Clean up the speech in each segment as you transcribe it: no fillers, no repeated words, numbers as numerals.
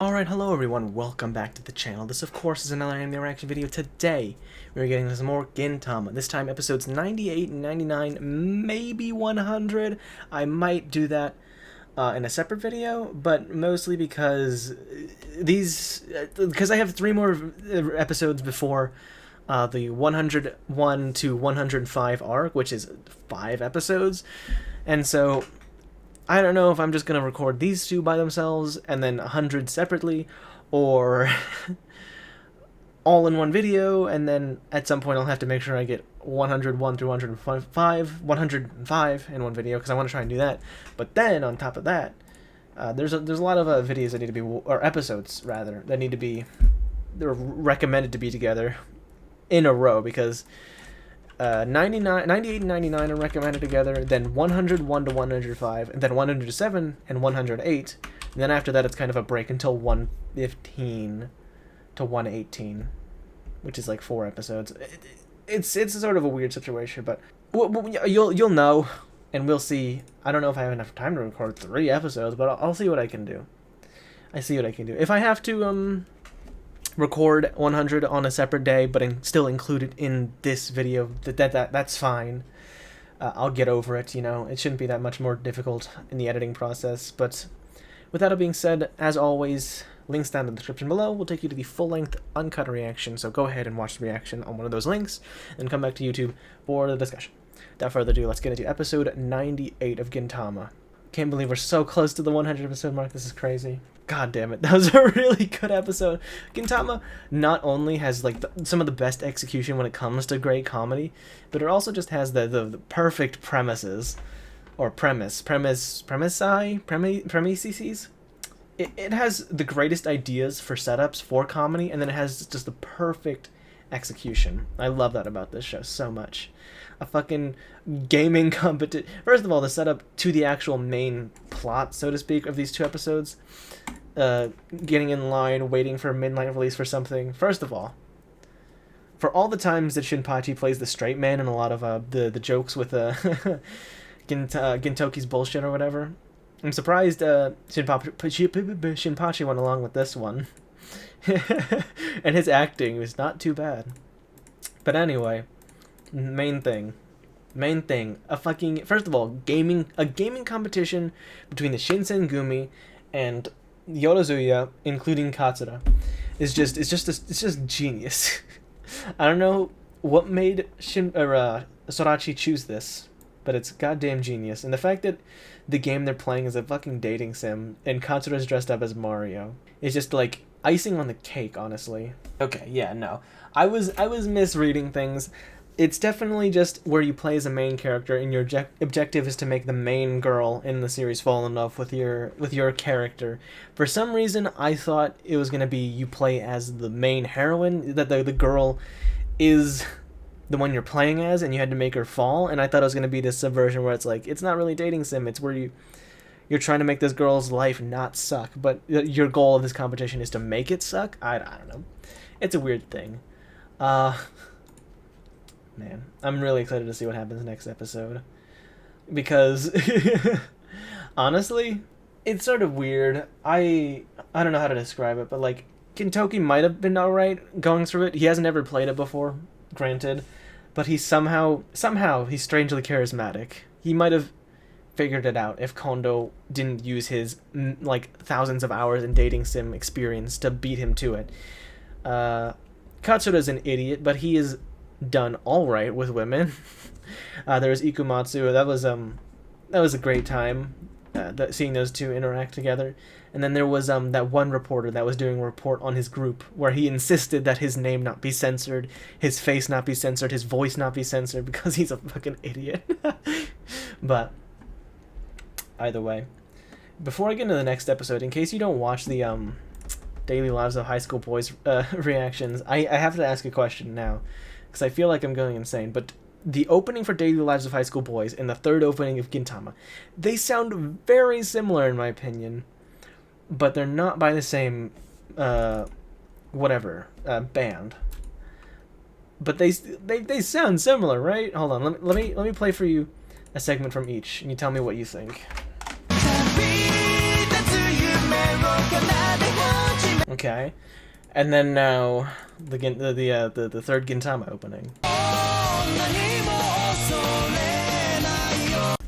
Alright, hello everyone, welcome back to the channel. This of course is another anime reaction video. Today, we're getting some more Gintama. This time episodes 98 and 99, maybe 100. I might do that in a separate video, but mostly because I have 3 more episodes before the 101 to 105 arc, which is 5 episodes, and so I don't know if I'm just going to record these 2 by themselves and then 100 separately, or all in one video, and then at some point I'll have to make sure I get 101 through 105 in one video, because I want to try and do that. But then, on top of that, there's a lot of videos that need to be, or episodes, rather, that need to be, they're recommended to be together in a row, because 98 and 99 are recommended together, then 101 to 105, and then 107 and 108, and then after that it's kind of a break until 115 to 118, which is like 4 episodes. It's sort of a weird situation, but you'll know, and we'll see. I don't know if I have enough time to record 3 episodes, but I'll see what I can do. If I have to record 100 on a separate day, but still include it in this video, that's fine. I'll get over it, you know. It shouldn't be that much more difficult in the editing process. But with that being said, as always, links down in the description below will take you to the full-length uncut reaction, so go ahead and watch the reaction on one of those links, and come back to YouTube for the discussion. Without further ado, let's get into episode 98 of Gintama. Can't believe we're so close to the 100 episode mark. This is crazy. God damn it, that was a really good episode. Gintama not only has like some of the best execution when it comes to great comedy, but it also just has the perfect premises, or premises. It has the greatest ideas for setups for comedy, and then it has just the perfect execution. I love that about this show so much. A fucking gaming competition. First of all, the setup to the actual main plot, so to speak, of these 2 episodes. Getting in line, waiting for a midnight release for something. First of all, for all the times that Shinpachi plays the straight man in a lot of the jokes with Gintoki's bullshit or whatever, I'm surprised Shinpachi went along with this one. And his acting was not too bad. But anyway, main thing, first of all, a gaming competition between the Shinsengumi and Yorozuya, including Katsura, it's just genius. I don't know what made Sorachi choose this, but it's goddamn genius. And the fact that the game they're playing is a fucking dating sim, and Katsura's dressed up as Mario, is just like icing on the cake, honestly. Okay, yeah, no, I was misreading things. It's definitely just where you play as a main character, and your objective is to make the main girl in the series fall in love with your character. For some reason, I thought it was gonna be you play as the main heroine, that the girl is the one you're playing as, and you had to make her fall. And I thought it was gonna be this subversion where it's like, it's not really dating sim, it's where you're trying to make this girl's life not suck, but your goal of this competition is to make it suck. I don't know. It's a weird thing. Man, I'm really excited to see what happens next episode, because honestly, it's sort of weird. I don't know how to describe it, but like, Gintoki might have been alright going through it. He hasn't ever played it before, granted, but he's somehow he's strangely charismatic. He might have figured it out if Kondo didn't use his like thousands of hours in dating sim experience to beat him to it. Katsura's an idiot, but he is done all right with women. There was Ikumatsu. That was a great time, seeing those 2 interact together. And then there was that one reporter that was doing a report on his group, where he insisted that his name not be censored, his face not be censored, his voice not be censored, because he's a fucking idiot. But either way, before I get into the next episode, in case you don't watch the Daily Lives of High School Boys reactions, I have to ask a question now, because I feel like I'm going insane. But the opening for Daily Lives of High School Boys and the 3rd opening of Gintama, they sound very similar in my opinion, but they're not by the same band. But they sound similar, right? Hold on, let me play for you a segment from each, and you tell me what you think. かなで Okay. And then now the third Gintama opening.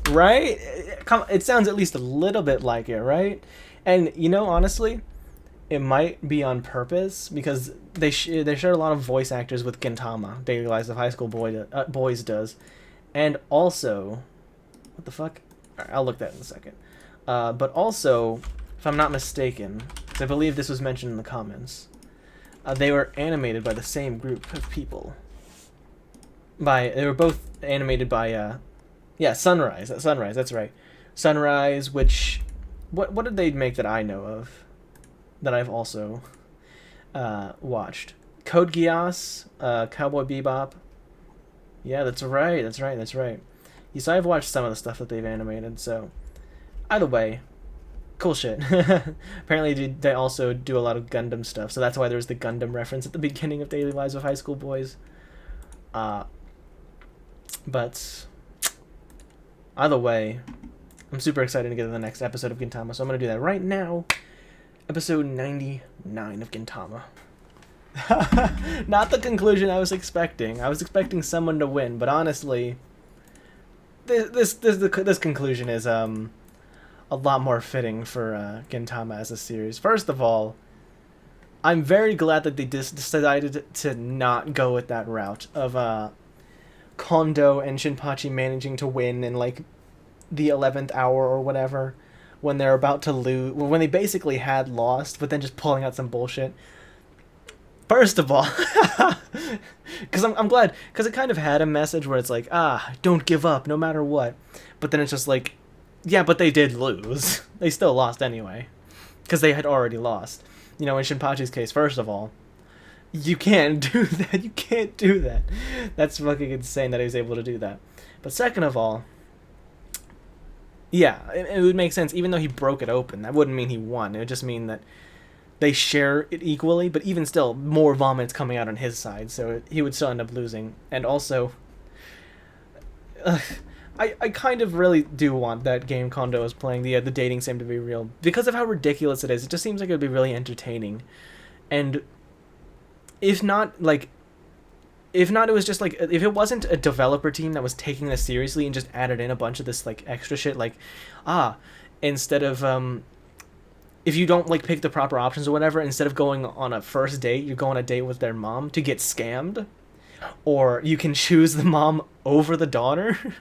Right? It sounds at least a little bit like it, right? And you know, honestly, it might be on purpose because they share a lot of voice actors with Gintama. Daily Lives of High School Boys does, and also, what the fuck? All right, I'll look that in a second. But also, if I'm not mistaken, 'cause I believe this was mentioned in the comments, they were animated by the same group of people. They were both animated by Sunrise. Sunrise, that's right. Sunrise, which what did they make that I know of? That I've also watched. Code Geass, Cowboy Bebop. Yeah, that's right. Yes, I've watched some of the stuff that they've animated, so either way, cool shit. Apparently they also do a lot of Gundam stuff, so that's why there's the Gundam reference at the beginning of Daily Lives of High School Boys. But either way, I'm super excited to get to the next episode of Gintama, so I'm going to do that right now. Episode 99 of Gintama. Not the conclusion I was expecting. I was expecting someone to win, but honestly, this conclusion is a lot more fitting for Gintama as a series. First of all, I'm very glad that they decided to not go with that route of Kondo and Shinpachi managing to win in like the 11th hour or whatever, when they're about to lose, when they basically had lost, but then just pulling out some bullshit. First of all, because I'm glad, because it kind of had a message where it's like, don't give up no matter what, but then it's just like, yeah, but they did lose. They still lost anyway, because they had already lost. You know, in Shinpachi's case, first of all, you can't do that. You can't do that. That's fucking insane that he was able to do that. But second of all, yeah, it would make sense. Even though he broke it open, that wouldn't mean he won. It would just mean that they share it equally, but even still, more vomit's coming out on his side, so he would still end up losing. And also, I kind of really do want that game Kondo is playing, the dating sim, to be real. Because of how ridiculous it is, it just seems like it would be really entertaining. And if not, it was just like, if it wasn't a developer team that was taking this seriously and just added in a bunch of this like extra shit, like, instead of if you don't like pick the proper options or whatever, instead of going on a first date, you go on a date with their mom to get scammed, or you can choose the mom over the daughter,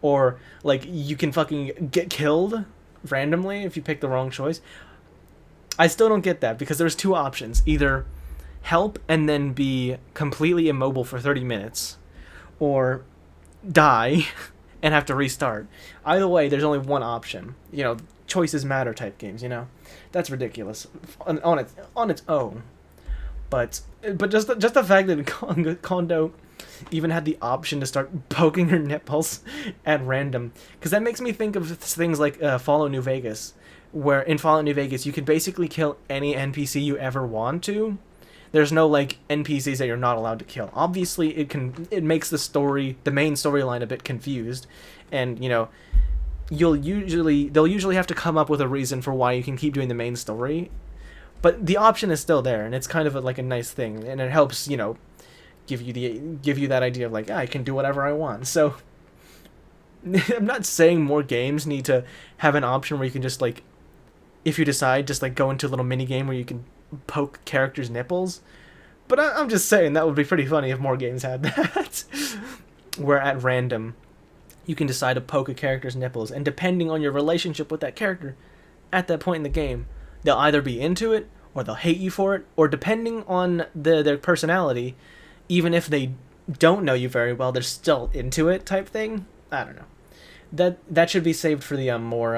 or like you can fucking get killed randomly if you pick the wrong choice. I still don't get that, because there's two options: either help and then be completely immobile for 30 minutes, or die and have to restart. Either way, there's only one option. You know, choices matter type games, you know? That's ridiculous on its own. But just the fact that Kondo even had the option to start poking her nipples at random, because that makes me think of things like Fallout New Vegas, where in Fallout New Vegas you can basically kill any NPC you ever want to. There's no like NPCs that you're not allowed to kill. Obviously, it makes the main storyline a bit confused, and you know, they'll usually have to come up with a reason for why you can keep doing the main story, but the option is still there, and it's kind of like a nice thing, and it helps, you know, give you that idea of like, I can do whatever I want. So I'm not saying more games need to have an option where you can just like, if you decide, just like go into a little mini game where you can poke characters' nipples, but I'm just saying that would be pretty funny if more games had that, where at random you can decide to poke a character's nipples, and depending on your relationship with that character at that point in the game, they'll either be into it or they'll hate you for it, or depending on their personality, even if they don't know you very well, they're still into it type thing. I don't know. That should be saved for the more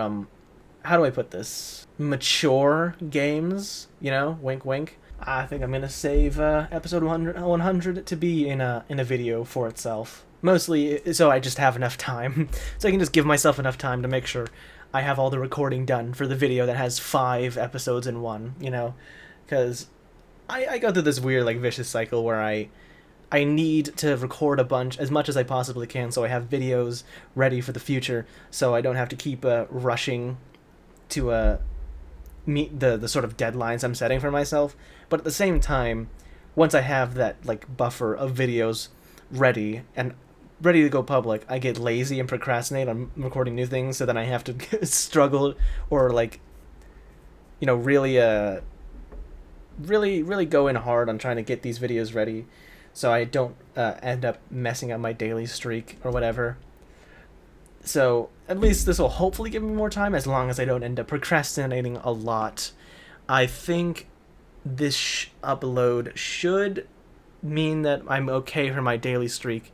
how do I put this, mature games, you know, wink wink. I think I'm gonna save episode 100 to be in a video for itself, mostly so I just have enough time, so I can just give myself enough time to make sure I have all the recording done for the video that has 5 episodes in one, you know, because I go through this weird like vicious cycle where I need to record a bunch, as much as I possibly can, so I have videos ready for the future, so I don't have to keep rushing to meet the sort of deadlines I'm setting for myself. But at the same time, once I have that like buffer of videos ready and ready to go public, I get lazy and procrastinate on recording new things, so then I have to struggle or like, you know, really go in hard on trying to get these videos ready, so I don't end up messing up my daily streak or whatever. So at least this will hopefully give me more time, as long as I don't end up procrastinating a lot. I think this upload should mean that I'm okay for my daily streak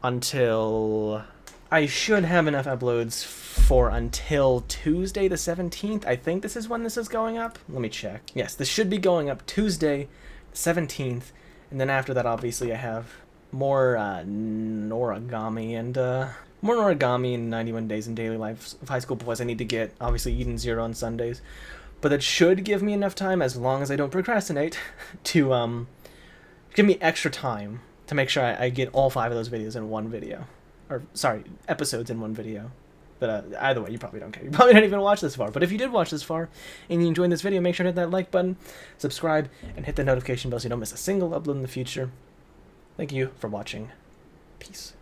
until... I should have enough uploads for until Tuesday the 17th. I think this is when this is going up. Let me check. Yes, this should be going up Tuesday the 17th. And then after that, obviously, I have more origami and more origami and 91 Days in Daily Life of High School Boys I need to get. Obviously, Eden Zero on Sundays. But that should give me enough time, as long as I don't procrastinate, to give me extra time to make sure I get all 5 of those videos in one video. Or, sorry, episodes in one video. But either way, you probably don't care. You probably didn't even watch this far. But if you did watch this far and you enjoyed this video, make sure to hit that like button, subscribe, and hit the notification bell so you don't miss a single upload in the future. Thank you for watching. Peace.